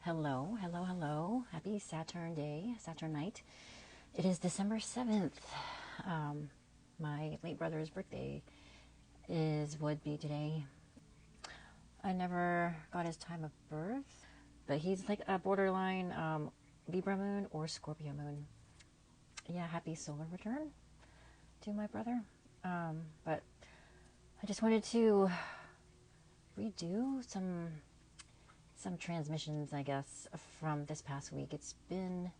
Hello, hello, hello. Happy Saturn day, Saturn night. It is December 7th. My late brother's birthday would be today. I never got his time of birth, but he's like a borderline Libra moon or Scorpio moon. Yeah, happy solar return to my brother. But I just wanted to redo some transmissions, I guess, from this past week. It's been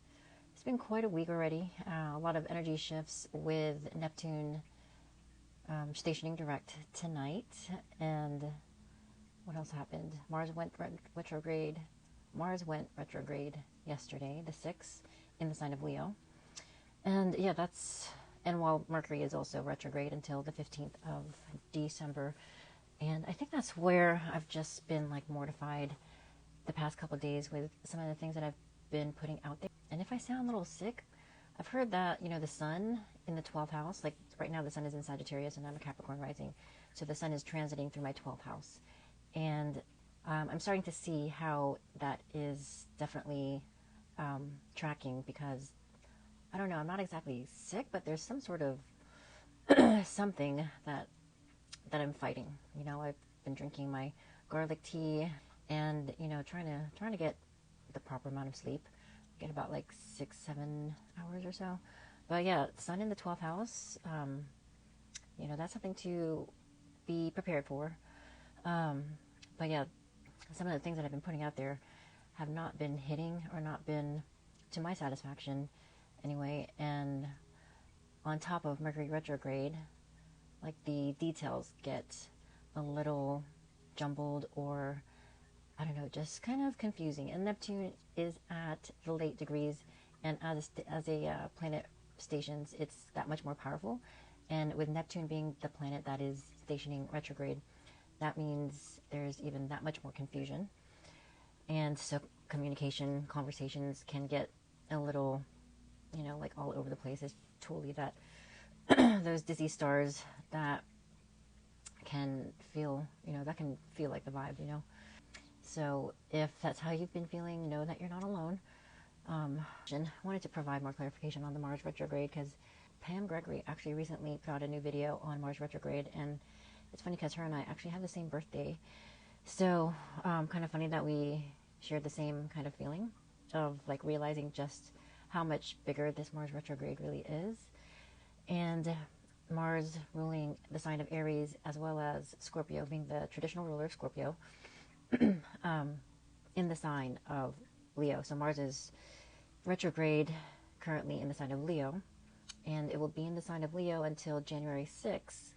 quite a week already. A lot of energy shifts with Neptune stationing direct tonight. And what else happened? Mars went retrograde. Mars went retrograde yesterday, the 6th, in the sign of Leo. And yeah, and while Mercury is also retrograde until the 15th of December. And I think that's where I've just been like mortified the past couple of days with some of the things that I've been putting out there. And if I sound a little sick, I've heard that, the sun in the 12th house, like right now the sun is in Sagittarius and I'm a Capricorn rising. So the sun is transiting through my 12th house. And I'm starting to see how that is definitely tracking, because I don't know, I'm not exactly sick, but there's some sort of something that I'm fighting. I've been drinking my garlic tea and, trying to get the proper amount of sleep, get about like 6-7 hours or so. But yeah, sun in the 12th house, that's something to be prepared for. But yeah, some of the things that I've been putting out there have not been hitting, or not been to my satisfaction anyway. And on top of Mercury retrograde, like the details get a little jumbled, or I don't know, just kind of confusing. And Neptune is at the late degrees, and as a planet stations, it's that much more powerful. And with Neptune being the planet that is stationing retrograde, that means there's even that much more confusion. And so communication, conversations can get a little, like all over the place. It's totally that those dizzy stars that can feel, that can feel like the vibe, So if that's how you've been feeling, know that you're not alone. I wanted to provide more clarification on the Mars retrograde, because Pam Gregory actually recently put out a new video on Mars retrograde, and it's funny because her and I actually have the same birthday. So kind of funny that we shared the same kind of feeling of like realizing just how much bigger this Mars retrograde really is. And Mars ruling the sign of Aries, as well as Scorpio, being the traditional ruler of Scorpio, in the sign of Leo. So Mars is retrograde currently in the sign of Leo, and it will be in the sign of Leo until January 6th.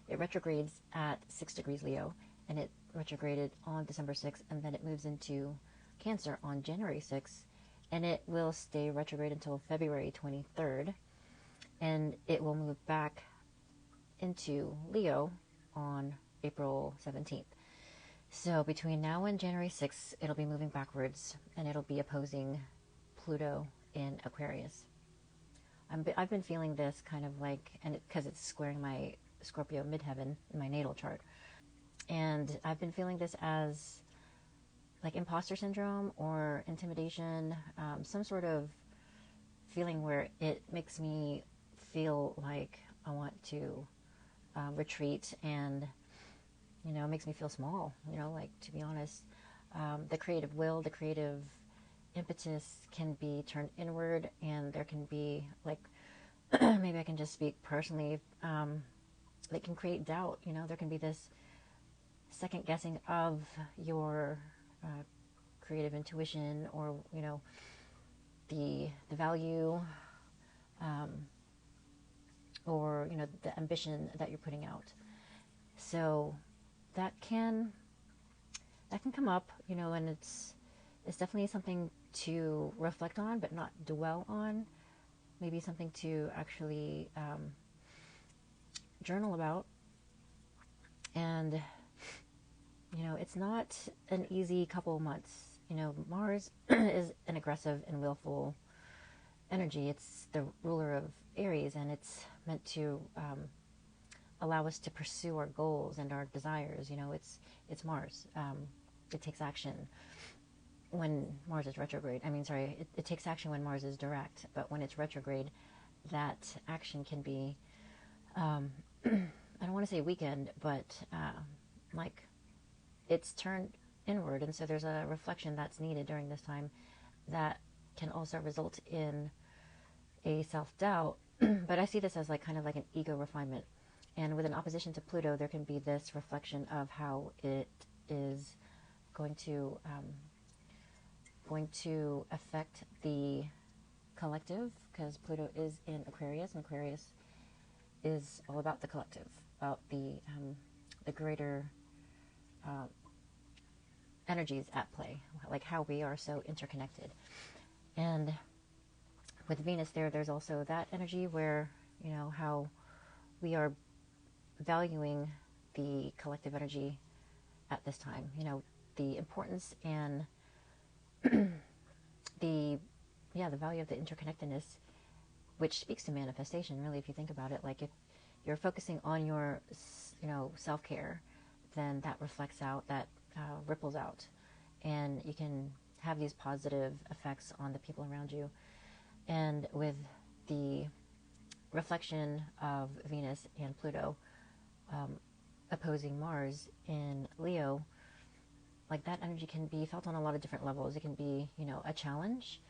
It retrogrades at 6 degrees Leo, and it retrograded on December 6th, and then it moves into Cancer on January 6th, and it will stay retrograde until February 23rd, and it will move back into Leo on April 17th. So between now and January 6th, it'll be moving backwards, and it'll be opposing Pluto in Aquarius. I've been feeling this kind of like, and because it's squaring my Scorpio midheaven in my natal chart. And I've been feeling this as like imposter syndrome or intimidation, some sort of feeling where it makes me feel like I want to retreat, and it makes me feel small, like, to be honest. The creative will, the creative impetus can be turned inward, and there can be like maybe I can just speak personally, it can create doubt. There can be this second guessing of your creative intuition, or the value, or the ambition that you're putting out. So that can come up, and it's definitely something to reflect on, but not dwell on. Maybe something to actually journal about. And it's not an easy couple of months. Mars is an aggressive and willful energy. It's the ruler of Aries, and it's meant to allow us to pursue our goals and our desires. It's Mars. It takes action. when Mars is retrograde. I mean, sorry, it takes action when Mars is direct, but when it's retrograde, that action can be, I don't want to say weakened, but like it's turned inward. And so there's a reflection that's needed during this time that can also result in a self-doubt. But I see this as like kind of like an ego refinement. And with an opposition to Pluto, there can be this reflection of how it is going to affect the collective, because Pluto is in Aquarius, and Aquarius is all about the collective, about the greater energies at play, like how we are so interconnected. And with Venus there's also that energy where, you know, how we are valuing the collective energy at this time. You know, the importance and the value of the interconnectedness, which speaks to manifestation, really, if you think about it. Like, if you're focusing on your, you know, self-care, then that reflects out, that ripples out, and you can have these positive effects on the people around you. And with the reflection of Venus and Pluto opposing Mars in Leo, like that energy can be felt on a lot of different levels. It can be, you know, a challenge,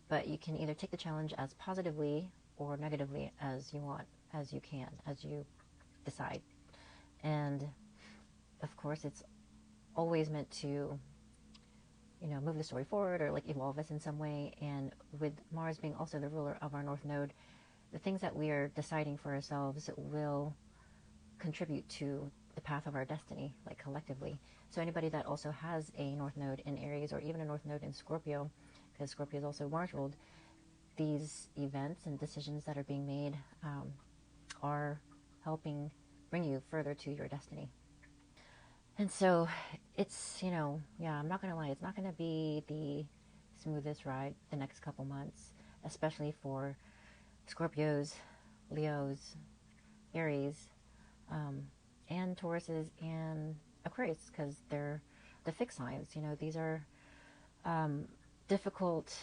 but you can either take the challenge as positively or negatively as you want, as you can, as you decide. And of course, it's always meant to, you know, move the story forward or like evolve us in some way. And with Mars being also the ruler of our North Node, the things that we are deciding for ourselves will contribute to the path of our destiny, like collectively. So anybody that also has a North Node in Aries, or even a North Node in Scorpio, because Scorpio is also Mars ruled, these events and decisions that are being made are helping bring you further to your destiny. And so it's, you know, yeah, I'm not going to lie, it's not going to be the smoothest ride the next couple months, especially for Scorpios, Leos, Aries, and Tauruses and Aquarius, because they're the fixed signs. You know, these are difficult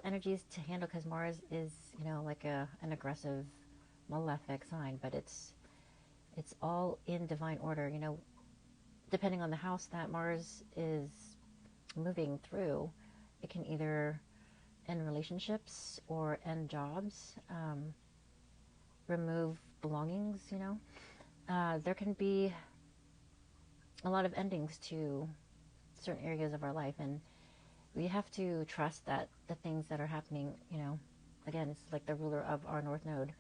energies to handle, because Mars is, you know, like an aggressive, malefic sign, but it's all in divine order. You know, depending on the house that Mars is moving through, it can either end relationships or end jobs, remove belongings, you know. There can be a lot of endings to certain areas of our life, and we have to trust that the things that are happening, you know, again, it's like the ruler of our North Node,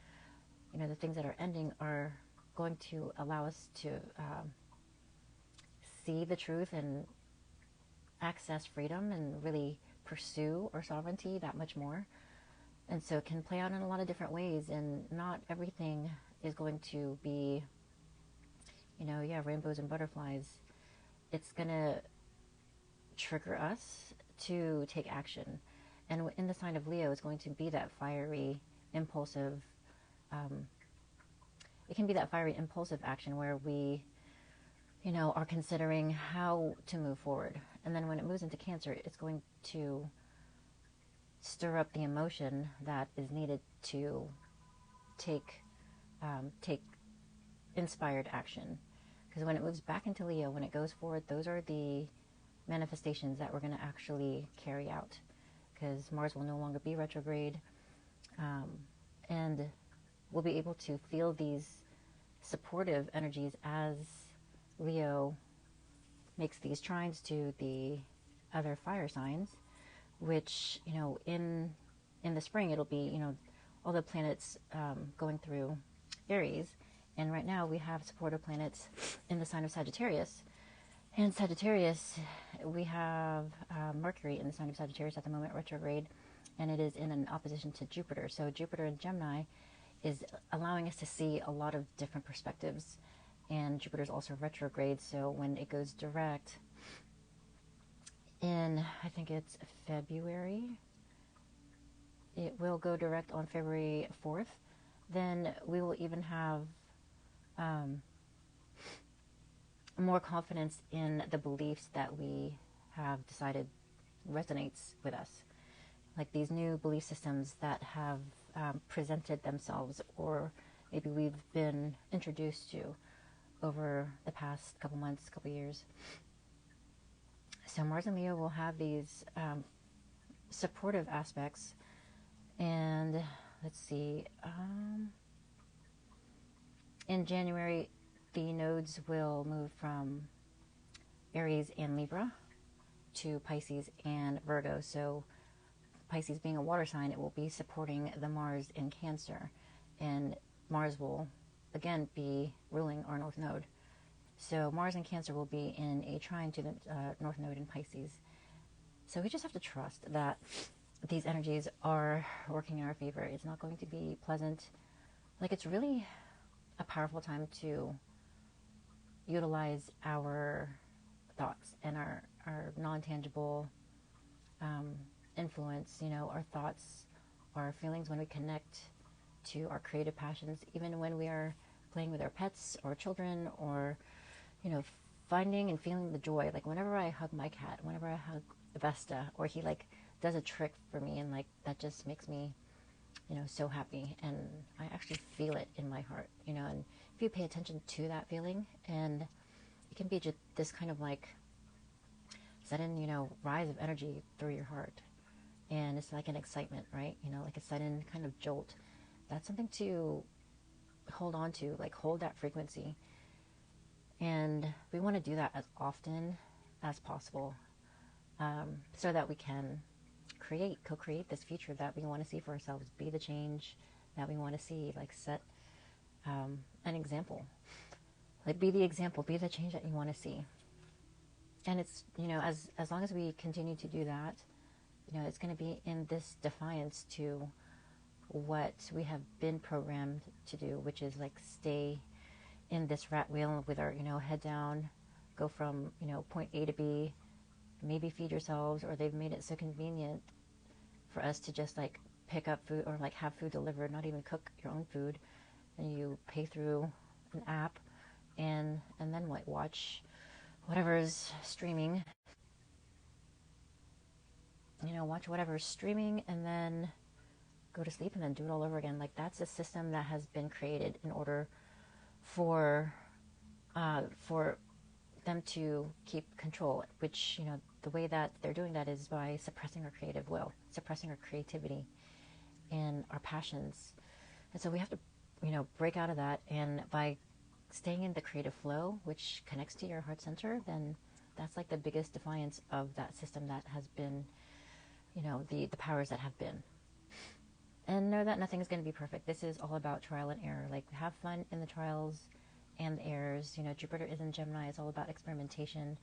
you know, the things that are ending are going to allow us to see the truth and access freedom and really pursue our sovereignty that much more. And so it can play out in a lot of different ways, and not everything is going to be, you know, yeah, rainbows and butterflies. It's going to trigger us to take action. And in the sign of Leo is going to be that fiery, impulsive, it can be that fiery, impulsive action where we, you know, are considering how to move forward. And then when it moves into Cancer, it's going to stir up the emotion that is needed to take inspired action. Because when it moves back into Leo, when it goes forward, those are the manifestations that we're going to actually carry out. Because Mars will no longer be retrograde, and we'll be able to feel these supportive energies as Leo makes these trines to the other fire signs, which, you know, in the spring, it'll be, you know, all the planets going through Aries. And right now we have supportive planets in the sign of Sagittarius. And Sagittarius, we have Mercury in the sign of Sagittarius at the moment, retrograde, and it is in an opposition to Jupiter. So Jupiter in Gemini is allowing us to see a lot of different perspectives. And Jupiter is also retrograde, so when it goes direct in, I think it's February, it will go direct on February 4th, then we will even have more confidence in the beliefs that we have decided resonates with us. Like these new belief systems that have presented themselves, or maybe we've been introduced to over the past couple months, couple years. So Mars and Leo will have these supportive aspects. And let's see, in January, the nodes will move from Aries and Libra to Pisces and Virgo. So Pisces being a water sign, it will be supporting the Mars in Cancer. And Mars will, again, be ruling our North Node. So Mars in Cancer will be in a trine to the North Node in Pisces. So we just have to trust that these energies are working in our favor. It's not going to be pleasant. Like, it's really a powerful time to utilize our thoughts and our non-tangible influence, you know, our thoughts, our feelings when we connect to our creative passions, even when we are playing with our pets or children, or, you know, finding and feeling the joy. Like whenever I hug my cat, whenever I hug Vesta, or he like does a trick for me, and like that just makes me, you know, so happy, and I actually feel it in my heart, you know. And if you pay attention to that feeling, and it can be just this kind of like sudden, you know, rise of energy through your heart, and it's like an excitement, right? You know, like a sudden kind of jolt. That's something to hold on to, like hold that frequency. And we want to do that as often as possible, so that we can co-create this future that we want to see for ourselves, be the change that we want to see, like set an example, like be the example, be the change that you want to see. And it's, you know, as long as we continue to do that, you know, it's going to be in this defiance to what we have been programmed to do, which is like stay in this rat wheel with our, you know, head down, go from, you know, point A to B, maybe feed yourselves, or they've made it so convenient for us to just like pick up food, or like have food delivered, not even cook your own food, and you pay through an app, and then what, watch whatever's streaming, you know, watch whatever's streaming, and then go to sleep, and then do it all over again. Like that's a system that has been created in order for them to keep control, which, you know, the way that they're doing that is by suppressing our creative will, suppressing our creativity and our passions. And so we have to, you know, break out of that, and by staying in the creative flow, which connects to your heart center, then that's like the biggest defiance of that system that has been, you know, the powers that have been. And know that nothing is going to be perfect. This is all about trial and error. Like, have fun in the trials and the errors. You know, Jupiter is in Gemini. It's all about experimentation.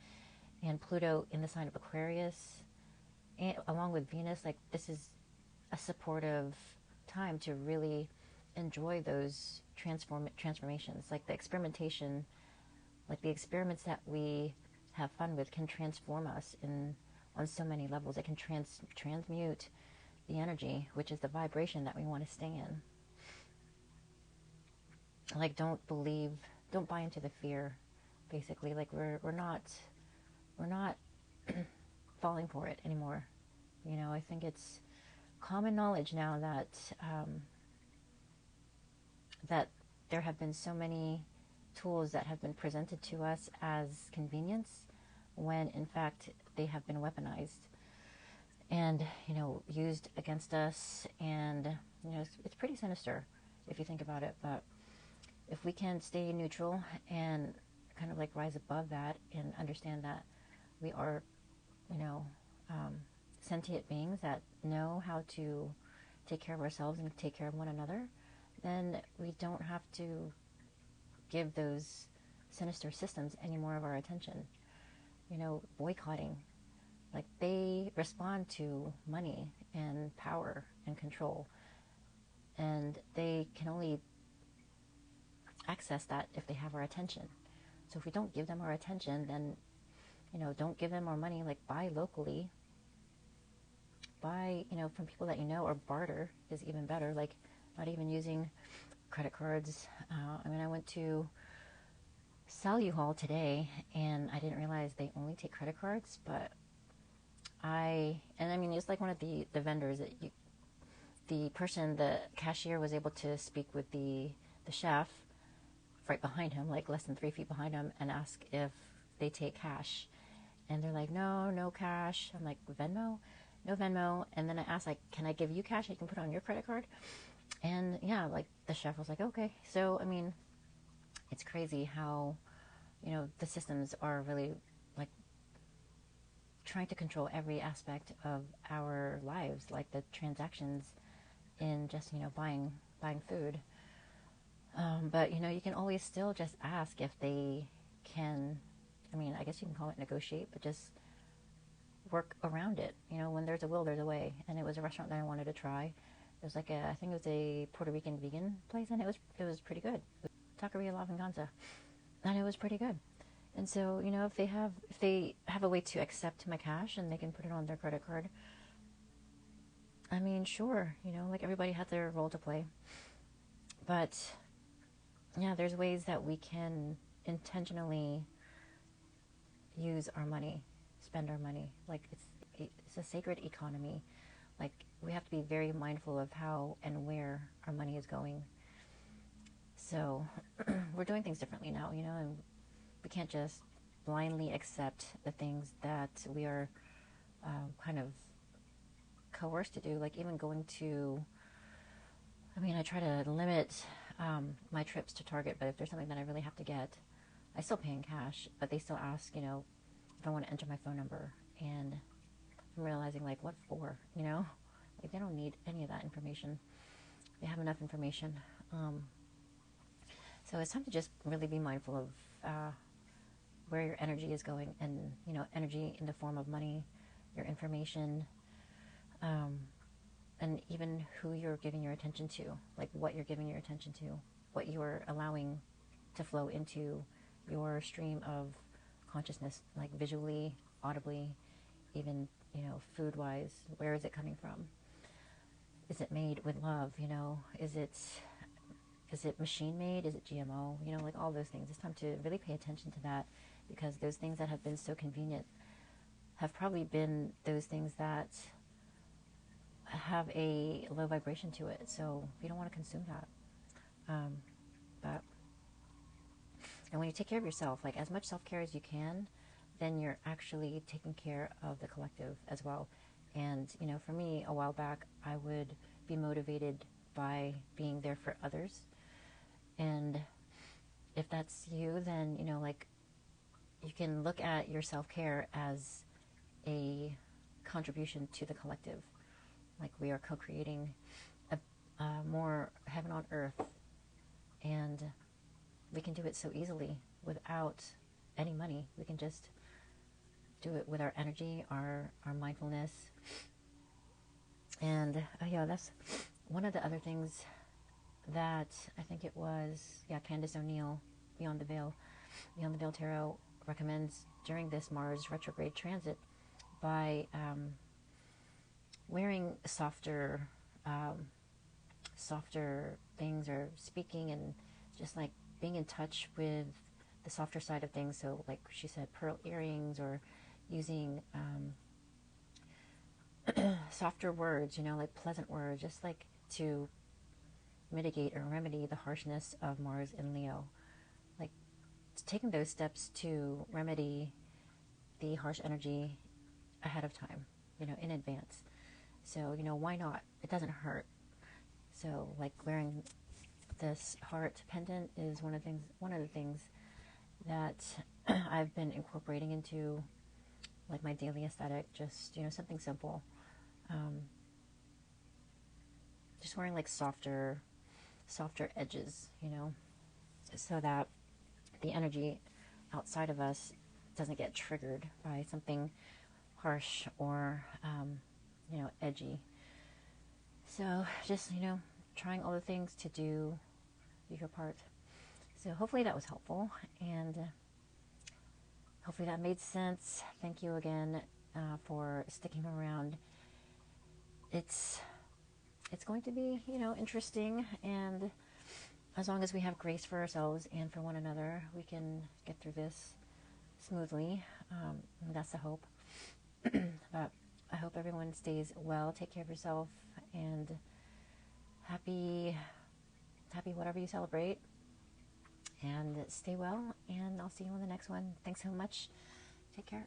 And Pluto in the sign of Aquarius, and along with Venus, like this is a supportive time to really enjoy those transformations. Like the experimentation, like the experiments that we have fun with can transform us on so many levels. It can transmute the energy, which is the vibration that we want to stay in. Like, don't buy into the fear, basically. Like we're not falling for it anymore. You know, I think it's common knowledge now that that there have been so many tools that have been presented to us as convenience, when in fact they have been weaponized and, you know, used against us. And, you know, it's pretty sinister if you think about it. But if we can stay neutral and kind of like rise above that and understand that we are, you know, sentient beings that know how to take care of ourselves and take care of one another, then we don't have to give those sinister systems any more of our attention. You know, boycotting, like they respond to money and power and control, and they can only access that if they have our attention. So if we don't give them our attention, then, you know, don't give them our money. Like, buy locally, buy, you know, from people that you know, or barter is even better. Like, not even using credit cards. I mean, I went to Sal U-Haul today, and I didn't realize they only take credit cards, but and I mean, it's like one of the vendors that the cashier was able to speak with the chef right behind him, like less than 3 feet behind him, and ask if they take cash. And they're like, no cash. I'm like, Venmo? No Venmo. And then I asked, like, can I give you cash? You can put it on your credit card. And yeah, like the chef was like, okay. So, I mean, it's crazy how, the systems are really like trying to control every aspect of our lives, like the transactions in just, buying food. But, you can always still just ask if they can, I mean, I guess you can call it negotiate, but just work around it. When there's a will, there's a way. And it was a restaurant that I wanted to try. It was like I think it was a Puerto Rican vegan place, and it was pretty good. Taqueria La Venganza. And it was pretty good. And so, if they have a way to accept my cash and they can put it on their credit card, I mean, sure, like everybody has their role to play. But yeah, there's ways that we can intentionally use our money, spend our money. Like it's a sacred economy. Like we have to be very mindful of how and where our money is going. So we're doing things differently now, and we can't just blindly accept the things that we are kind of coerced to do. Like even going to, I mean, I try to limit my trips to Target, but if there's something that I really have to get, I still pay in cash, but they still ask, if I want to enter my phone number. And I'm realizing, like, what for, Like, they don't need any of that information. They have enough information. So it's time to just really be mindful of where your energy is going, and, energy in the form of money, your information, and even who you're giving your attention to, like what you're giving your attention to, what you're allowing to flow into your stream of consciousness, like visually, audibly, even, food-wise. Where is it coming from? Is it made with love? Is it machine-made? Is it GMO? Like all those things. It's time to really pay attention to that, because those things that have been so convenient have probably been those things that have a low vibration to it. So you don't want to consume that. And when you take care of yourself, like as much self-care as you can, then you're actually taking care of the collective as well. And, for me, a while back, I would be motivated by being there for others. And if that's you, then, like, you can look at your self-care as a contribution to the collective. Like we are co-creating a more heaven on earth. And we can do it so easily without any money. We can just do it with our energy, our mindfulness. And that's one of the other things that I think it was, Candace O'Neill, Beyond the Veil Tarot recommends during this Mars retrograde transit by wearing softer things, or speaking, and just like being in touch with the softer side of things. So like she said, pearl earrings, or using softer words, like pleasant words, just like to mitigate or remedy the harshness of Mars in Leo. Like taking those steps to remedy the harsh energy ahead of time, in advance. So, why not? It doesn't hurt. So like wearing this heart pendant is one of the things that I've been incorporating into like my daily aesthetic. Just, something simple. Just wearing like softer edges, so that the energy outside of us doesn't get triggered by something harsh or, edgy. So just, trying all the things to do your part. So hopefully that was helpful, and hopefully that made sense. Thank you again for sticking around. It's going to be, interesting, and as long as we have grace for ourselves and for one another, we can get through this smoothly. That's the hope. But everyone stays well. Take care of yourself, and happy whatever you celebrate. And stay well, and I'll see you on the next one. Thanks so much. Take care.